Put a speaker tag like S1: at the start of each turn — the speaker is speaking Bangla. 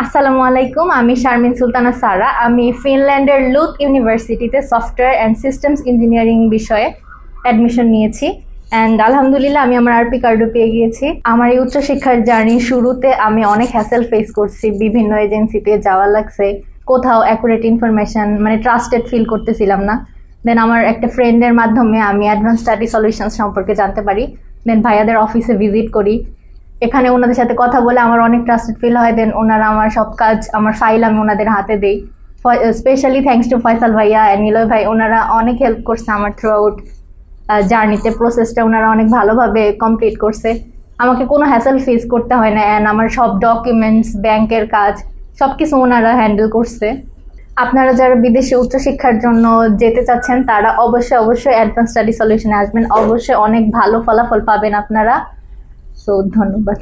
S1: আসসালামু আলাইকুম, আমি শারমিন সুলতানা সারা। আমি ফিনল্যান্ডের লুথ ইউনিভার্সিটিতে সফটওয়্যার অ্যান্ড সিস্টেমস ইঞ্জিনিয়ারিং বিষয়ে অ্যাডমিশন নিয়েছি অ্যান্ড আলহামদুলিল্লাহ আমি আমার আরপি কার্ডও পেয়ে গিয়েছি। আমার এই উচ্চশিক্ষার জার্নির শুরুতে আমি অনেক হ্যাসেল ফেস করছি, বিভিন্ন এজেন্সিতে যাওয়া লাগছে, কোথাও অ্যাকুরেট ইনফরমেশন মানে ট্রাস্টেড ফিল করতেছিলাম না। দেন আমার একটা ফ্রেন্ডের মাধ্যমে আমি অ্যাডভান্স স্টাডি সলিউশনস সম্পর্কে জানতে পারি। দেন ভাইয়াদের অফিসে ভিজিট করি, এখানে ওনাদের সাথে কথা বলে আমার অনেক ট্রাস্টেড ফিল হয়। দেন ওনারা আমার সব কাজ, আমার ফাইল আমি ওনাদের হাতে দিই। স্পেশালি থ্যাঙ্কস টু ফয়সাল ভাইয়া অ্যান্ড নিলয় ভাই, ওনারা অনেক হেল্প করছে আমার থ্রু আউট জার্নিতে। প্রসেসটা ওনারা অনেক ভালোভাবে কমপ্লিট করছে, আমাকে কোনো হ্যাসেল ফেস করতে হয় না। অ্যান্ড আমার সব ডকুমেন্টস, ব্যাংকের কাজ সব কিছু ওনারা হ্যান্ডেল করছে। আপনারা যারা বিদেশে উচ্চশিক্ষার জন্য যেতে চাচ্ছেন তারা অবশ্যই অ্যাডভান্স স্টাডি সলিউশনে আসবেন, অবশ্যই অনেক ভালো ফলাফল পাবেন আপনারা। তো ধন্যবাদ।